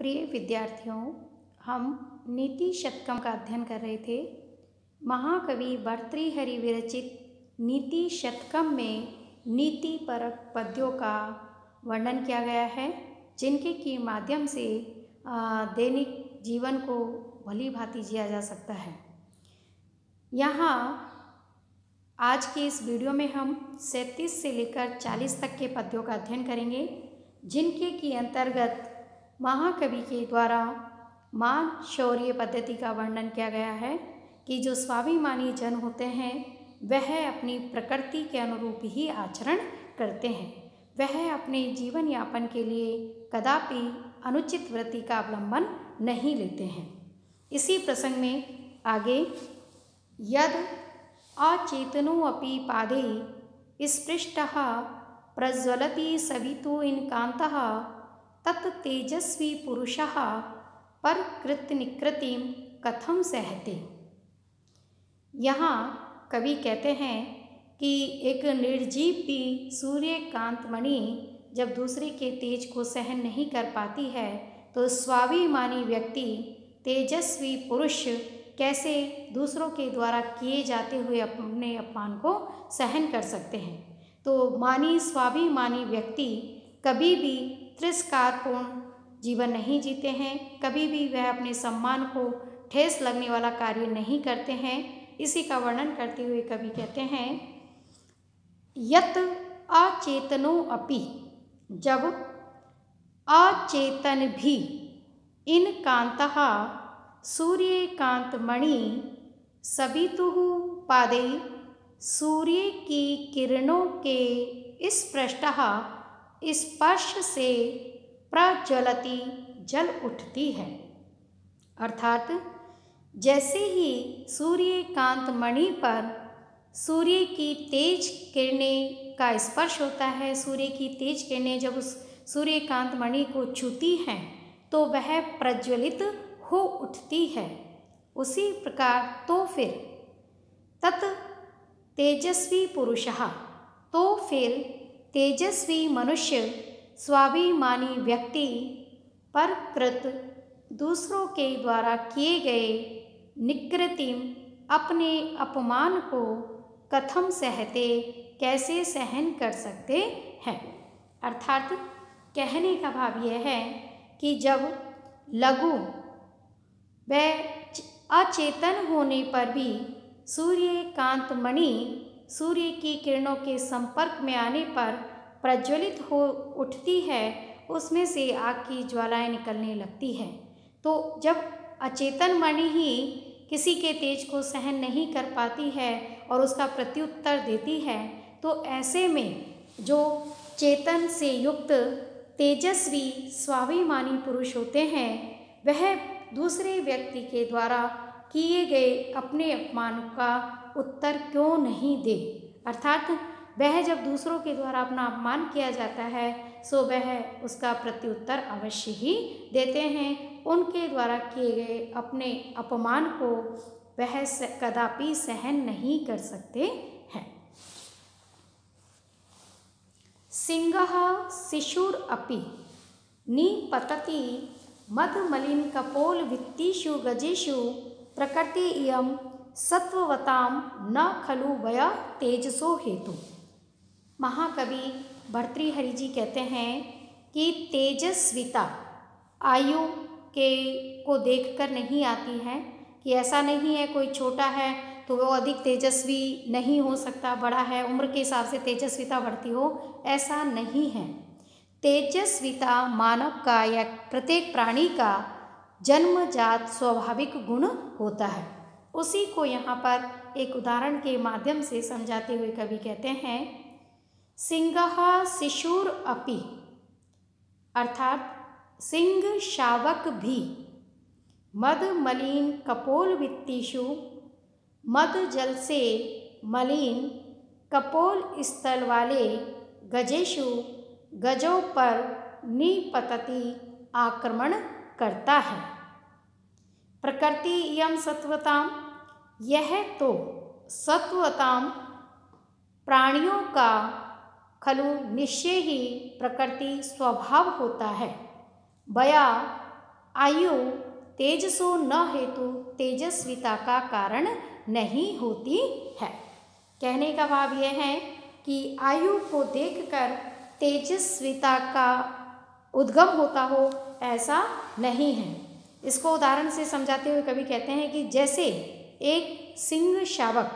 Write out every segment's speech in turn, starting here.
प्रिय विद्यार्थियों, हम नीति शतकम का अध्ययन कर रहे थे। महाकवि भर्तृहरि विरचित नीति शतकम में नीतिपरक पद्यों का वर्णन किया गया है, जिनके के माध्यम से दैनिक जीवन को भली भांति जिया जा सकता है। यहाँ आज के इस वीडियो में हम 37 से लेकर 40 तक के पद्यों का अध्ययन करेंगे, जिनके की अंतर्गत महाकवि के द्वारा मान शौर्य पद्धति का वर्णन किया गया है कि जो स्वाभिमानी जन होते हैं वह अपनी प्रकृति के अनुरूप ही आचरण करते हैं। वह अपने जीवन यापन के लिए कदापि अनुचित वृत्ति का अवलंबन नहीं लेते हैं। इसी प्रसंग में आगे यद अचेतनोऽपि पादे स्पृष्टः प्रज्वलति सवितो इनकान्तः तत् तेजस्वी पुरुषः परकृत निकृतिं कथम सहते। यहाँ कवि कहते हैं कि एक निर्जीव भी सूर्यकांत मणि जब दूसरे के तेज को सहन नहीं कर पाती है, तो स्वाभिमानी व्यक्ति तेजस्वी पुरुष कैसे दूसरों के द्वारा किए जाते हुए अपने अपमान को सहन कर सकते हैं। तो स्वाभिमानी व्यक्ति कभी भी तिरस्कारपूर्ण जीवन नहीं जीते हैं, कभी भी वह अपने सम्मान को ठेस लगने वाला कार्य नहीं करते हैं। इसी का वर्णन करते हुए कवि कहते हैं यत अचेतनोऽपि, जब अचेतन भी इनकान्तः सूर्यकांतमणि सवितुः पादे, सूर्य की किरणों के स्पृष्टः स्पर्श से प्रज्वलति जल उठती है। अर्थात जैसे ही सूर्यकांत मणि पर सूर्य की तेज किरणें का स्पर्श होता है, सूर्य की तेज किरणें जब उस सूर्यकांत मणि को छूती हैं तो वह प्रज्वलित हो उठती है। उसी प्रकार तो फिर तत् तेजस्वी पुरुषः, तो फिर तेजस्वी मनुष्य स्वाभिमानी व्यक्ति परकृत दूसरों के द्वारा किए गए निकृतिम अपने अपमान को कथम सहते, कैसे सहन कर सकते हैं। अर्थात कहने का भाव यह है कि जब लघु व अचेतन होने पर भी सूर्यकांत मणि सूर्य की किरणों के संपर्क में आने पर प्रज्वलित हो उठती है, उसमें से आग की ज्वालाएं निकलने लगती है। तो जब अचेतन मणि ही किसी के तेज को सहन नहीं कर पाती है और उसका प्रत्युत्तर देती है, तो ऐसे में जो चेतन से युक्त तेजस्वी स्वाभिमानी पुरुष होते हैं वह दूसरे व्यक्ति के द्वारा किए गए अपने अपमान का उत्तर क्यों नहीं दे। अर्थात वह जब दूसरों के द्वारा अपना अपमान किया जाता है सो वह उसका प्रत्युत्तर अवश्य ही देते हैं। उनके द्वारा किए गए अपने अपमान को वह कदापि सहन नहीं कर सकते हैं। सिंहः शिशुरपि निपतति मदमलिन कपोल वित्तिषु गजेषु प्रकृति इयं सत्ववतां न खलु वय तेजसो हेतु। महाकवि भर्तृहरि जी कहते हैं कि तेजस्विता आयु के को देखकर नहीं आती है, कि ऐसा नहीं है कोई छोटा है तो वो अधिक तेजस्वी नहीं हो सकता, बड़ा है उम्र के हिसाब से तेजस्विता बढ़ती हो, ऐसा नहीं है। तेजस्विता मानव का या प्रत्येक प्राणी का जन्मजात स्वाभाविक गुण होता है। उसी को यहाँ पर एक उदाहरण के माध्यम से समझाते हुए कवि कहते हैं सिंहः शिशुरपि, अर्थात सिंह शावक भी मद मलिन कपोल वित्तिषु, मद जल से मलिन कपोल स्थल वाले गजेषु गजों पर निपतति आक्रमण करता है। प्रकृति इयं सत्वताम, यह तो सत्वताम प्राणियों का खलु निश्चय ही प्रकृति स्वभाव होता है। बया आयु तेजसो न हेतु तेजस्विता का कारण नहीं होती है। कहने का भाव यह है कि आयु को देखकर तेजस्विता का उद्गम होता हो, ऐसा नहीं है। इसको उदाहरण से समझाते हुए कवि कहते हैं कि जैसे एक सिंह शावक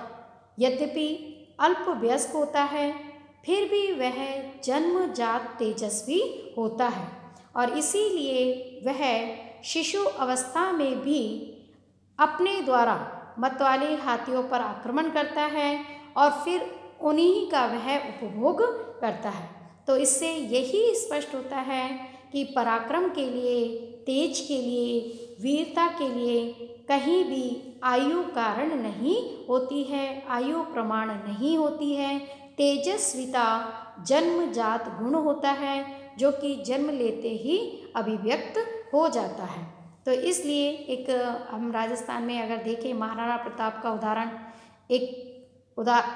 यद्यपि अल्प वयस्क होता है, फिर भी वह जन्मजात तेजस्वी होता है और इसीलिए वह शिशु अवस्था में भी अपने द्वारा मतवाले हाथियों पर आक्रमण करता है और फिर उन्हीं का वह उपभोग करता है। तो इससे यही स्पष्ट होता है कि पराक्रम के लिए, तेज के लिए, वीरता के लिए कहीं भी आयु कारण नहीं होती है, आयु प्रमाण नहीं होती है। तेजस्विता जन्मजात गुण होता है जो कि जन्म लेते ही अभिव्यक्त हो जाता है। तो इसलिए एक हम राजस्थान में अगर देखें महाराणा प्रताप का उदाहरण,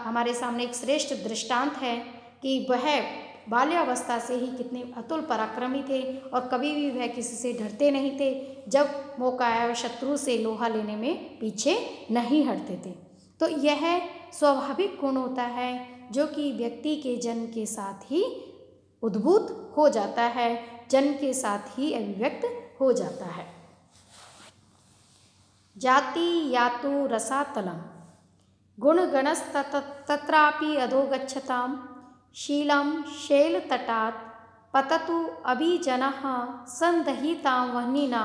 हमारे सामने एक श्रेष्ठ दृष्टांत है कि वह बाल्यावस्था से ही कितने अतुल पराक्रमी थे और कभी भी वह किसी से डरते नहीं थे। जब मौका आया शत्रु से लोहा लेने में पीछे नहीं हटते थे। तो यह स्वाभाविक गुण होता है जो कि व्यक्ति के जन्म के साथ ही उद्भूत हो जाता है, जन्म के साथ ही अभिव्यक्त हो जाता है। जाति यातु रसातलम गुणगणस्तत्रापि अधोगच्छताम शीलं शैलतटात् पततु अभिजनः संदहितां वह्निना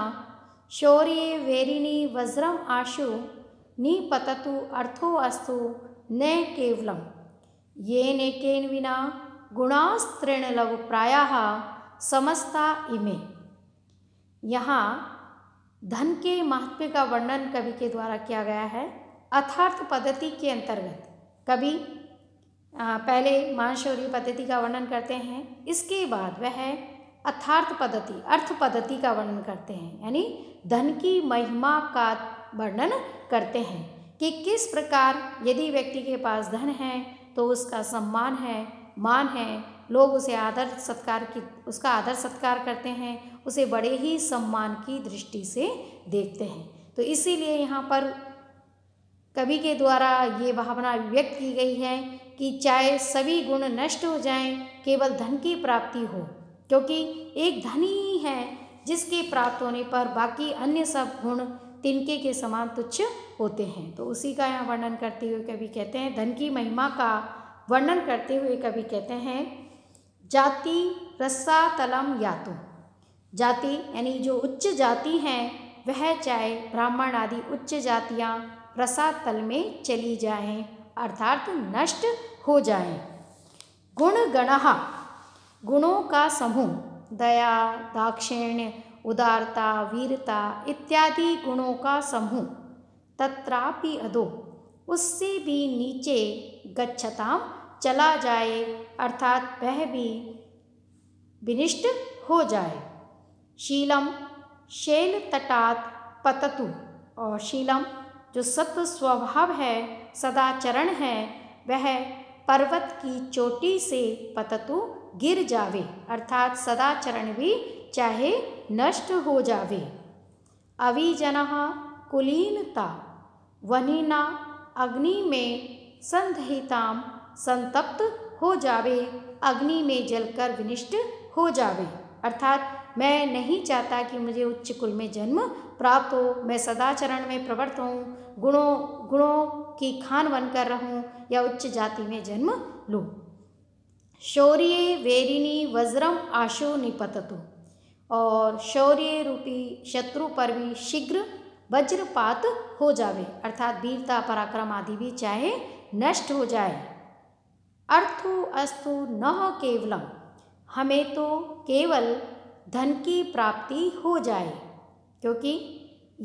शौर्ये वेरिणी वज्रम आशु निपततु अर्थो अस्तु न केवलम येनेकेन विना गुणास्त्रीणलव प्रायाः समस्ता इमे। यहाँ धन के महत्व का वर्णन कवि के द्वारा किया गया है। अर्थार्थ पद्धति के अंतर्गत कवि पहले मानशौर्य पद्धति का वर्णन करते हैं, इसके बाद वह अर्थार्थ पद्धति, अर्थ पद्धति का वर्णन करते हैं, यानी धन की महिमा का वर्णन करते हैं कि किस प्रकार यदि व्यक्ति के पास धन है तो उसका सम्मान है, मान है, लोग उसे उसका आदर सत्कार करते हैं, उसे बड़े ही सम्मान की दृष्टि से देखते हैं। तो इसीलिए यहाँ पर कवि के द्वारा ये भावना व्यक्त की गई है कि चाहे सभी गुण नष्ट हो जाएं, केवल धन की प्राप्ति हो, क्योंकि एक धन ही है जिसके प्राप्त होने पर बाकी अन्य सब गुण तिनके के समान तुच्छ होते हैं। तो उसी का यहाँ वर्णन करते हुए कवि कहते हैं, धन की महिमा का वर्णन करते हुए कवि कहते हैं, जाति रसातलम यातु। जाति यानी जो उच्च जाति हैं वह चाहे ब्राह्मण आदि उच्च जातियाँ रसातल में चली जाएं, अर्थात नष्ट हो जाएं। गुण गणः गुणों का समूह, दया, दाक्षिण्य, उदारता, वीरता इत्यादि गुणों का समूह, तत्रापि अधो उससे भी नीचे गच्छताम चला जाए, अर्थात वह भी विनिष्ट हो जाए। शीलम शैल तटात पततु, और शीलम जो सत्व स्वभाव है, सदाचरण है, वह पर्वत की चोटी से पततु गिर जावे, अर्थात सदाचरण भी चाहे नष्ट हो जावे। अविजनः कुलीनता वह्निना अग्नि में संदहिताम संतप्त हो जावे, अग्नि में जलकर विनिष्ट हो जावे, अर्थात मैं नहीं चाहता कि मुझे उच्च कुल में जन्म प्राप्त हो, मैं सदाचरण में प्रवृत्त हूँ, गुणों की खान बनकर रहूँ या उच्च जाति में जन्म लूँ। शौर्ये वेरिणी वज्रम आशु निपततु, और शौर्य रूपी शत्रु पर भी शीघ्र वज्रपात हो जावे, अर्थात वीरता पराक्रम आदि भी चाहे नष्ट हो जाए। अर्थो अस्तु न केवलम, हमें तो केवल धन की प्राप्ति हो जाए, क्योंकि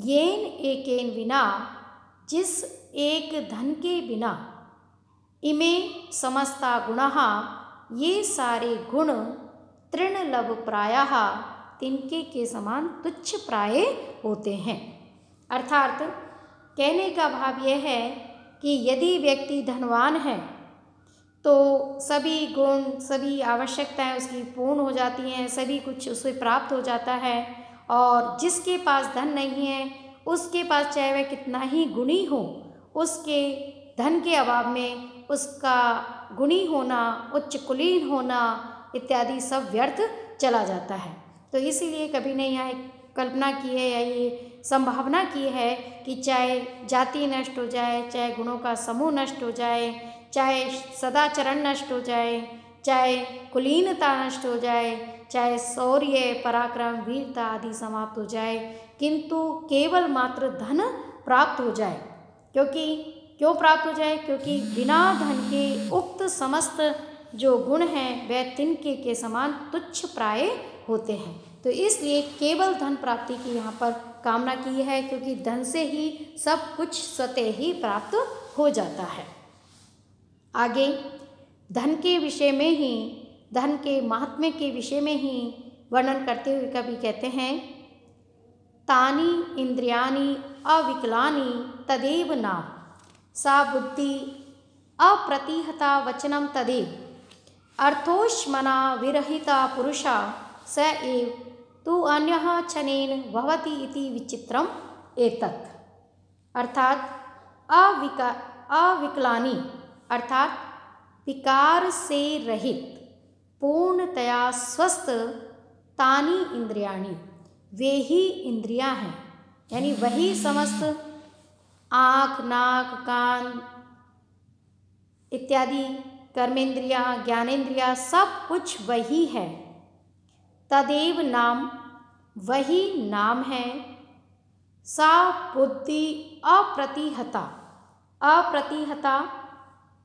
येन एकेन विना, जिस एक धन के बिना, इमे समस्ता गुणाः ये सारे गुण तृणलव प्रायः तिनके के समान तुच्छ प्राय होते हैं। अर्थात कहने का भाव यह है कि यदि व्यक्ति धनवान है तो सभी गुण, सभी आवश्यकताएं उसकी पूर्ण हो जाती हैं, सभी कुछ उसे प्राप्त हो जाता है और जिसके पास धन नहीं है उसके पास चाहे वह कितना ही गुणी हो, उसके धन के अभाव में उसका गुणी होना, उच्च कुलीन होना इत्यादि सब व्यर्थ चला जाता है। तो इसीलिए कवि ने यहाँ एक कल्पना की है या ये संभावना की है कि चाहे जाति नष्ट हो जाए, चाहे गुणों का समूह नष्ट हो जाए, चाहे सदाचरण नष्ट हो जाए, चाहे कुलीनता नष्ट हो जाए, चाहे शौर्य पराक्रम वीरता आदि समाप्त हो जाए, किंतु केवल मात्र धन प्राप्त हो जाए। क्यों प्राप्त हो जाए? क्योंकि बिना धन के उक्त समस्त जो गुण हैं वह तिनके के समान तुच्छ प्राय होते हैं। तो इसलिए केवल धन प्राप्ति की यहाँ पर कामना की है, क्योंकि धन से ही सब कुछ स्वतः ही प्राप्त हो जाता है। आगे धन के विषय में ही, धन के महात्म्य के विषय में ही वर्णन करते हुए कवि कहते हैं, तानि इंद्रियाणि अविकलानि तदेव नाम सा बुद्धि अप्रतिहता वचनम तदेव अर्थोष्मना विरहिता पुरुषा स एव तु अन्यः क्षणेन भवति इति विचित्रम एतत्। अर्थात अविकलानि अर्थात विकार से रहित पूर्णतया स्वस्थ तानि इंद्रियाणि वे ही इंद्रियां हैं, यानी वही समस्त आँख नाक कान इत्यादि कर्मेंद्रियां ज्ञानेंद्रियां सब कुछ वही है। तदेव नाम वही नाम है। सा बुद्धि अप्रतिहता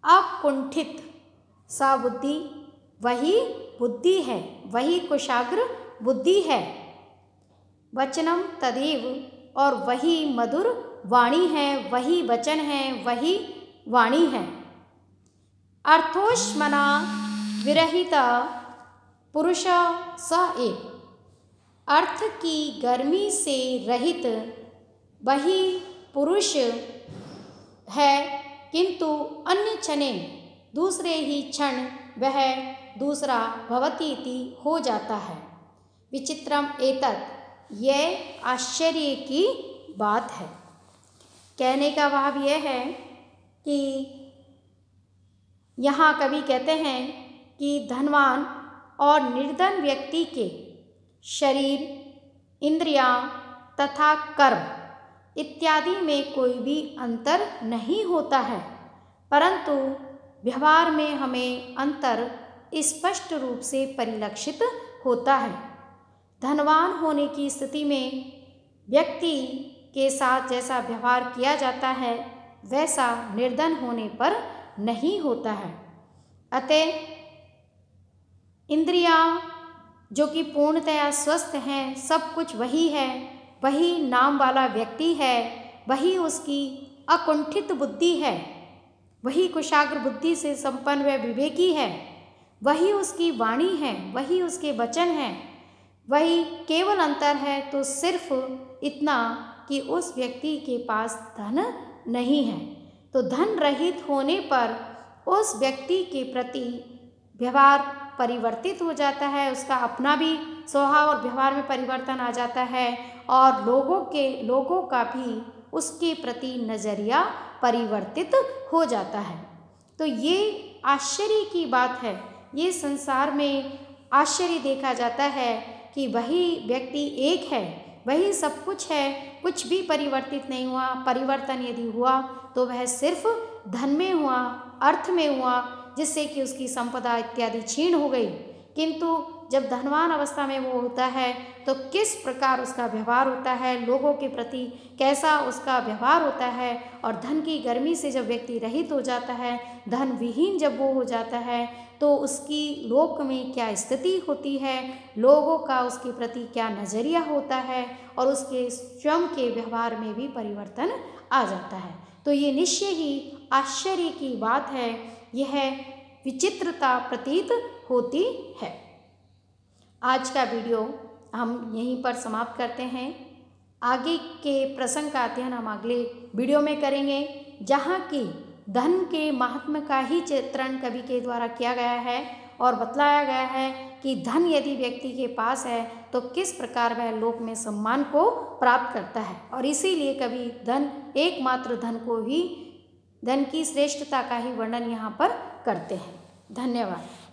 अकुंठित, सा बुद्धि वही बुद्धि है, वही कुशाग्र बुद्धि है। वचनम तदेव और वही मधुर वाणी है, वही वचन है, वही वाणी है। अर्थोष्मना विरहिता पुरुष स एव, अर्थ की गर्मी से रहित वही पुरुष है, किंतु अन्य क्षणेन दूसरे ही क्षण वह दूसरा भवति इति हो जाता है। विचित्रम एतत्, यह आश्चर्य की बात है। कहने का भाव यह है कि यहाँ कवि कहते हैं कि धनवान और निर्धन व्यक्ति के शरीर, इंद्रियां तथा कर्म इत्यादि में कोई भी अंतर नहीं होता है, परंतु व्यवहार में हमें अंतर स्पष्ट रूप से परिलक्षित होता है। धनवान होने की स्थिति में व्यक्ति के साथ जैसा व्यवहार किया जाता है वैसा निर्धन होने पर नहीं होता है। अतः इंद्रियां जो कि पूर्णतया स्वस्थ हैं, सब कुछ वही है, वही नाम वाला व्यक्ति है, वही उसकी अकुंठित बुद्धि है, वही कुशाग्र बुद्धि से संपन्न व विवेकी है, वही उसकी वाणी है, वही उसके वचन हैं। वही केवल अंतर है तो सिर्फ इतना कि उस व्यक्ति के पास धन नहीं है। तो धन रहित होने पर उस व्यक्ति के प्रति व्यवहार परिवर्तित हो जाता है, उसका अपना भी स्वभाव और व्यवहार में परिवर्तन आ जाता है और लोगों का भी उसके प्रति नज़रिया परिवर्तित हो जाता है। तो ये आश्चर्य की बात है। ये संसार में आश्चर्य देखा जाता है कि वही व्यक्ति एक है, वही सब कुछ है, कुछ भी परिवर्तित नहीं हुआ। परिवर्तन यदि हुआ तो वह सिर्फ धन में हुआ, अर्थ में हुआ, जिससे कि उसकी संपदा इत्यादि क्षीण हो गई। किंतु जब धनवान अवस्था में वो होता है तो किस प्रकार उसका व्यवहार होता है, लोगों के प्रति कैसा उसका व्यवहार होता है, और धन की गर्मी से जब व्यक्ति रहित हो जाता है, धन विहीन जब वो हो जाता है तो उसकी लोक में क्या स्थिति होती है, लोगों का उसके प्रति क्या नज़रिया होता है, और उसके स्वयं के व्यवहार में भी परिवर्तन आ जाता है। तो ये निश्चय ही आश्चर्य की बात है, यह विचित्रता प्रतीत होती है। आज का वीडियो हम यहीं पर समाप्त करते हैं। आगे के प्रसंग का अध्ययन हम अगले वीडियो में करेंगे, जहाँ की धन के महात्म्य का ही चित्रण कवि के द्वारा किया गया है और बतलाया गया है कि धन यदि व्यक्ति के पास है तो किस प्रकार वह लोक में सम्मान को प्राप्त करता है। और इसीलिए कवि धन, एकमात्र धन को ही, धन की श्रेष्ठता का ही वर्णन यहाँ पर करते हैं। धन्यवाद।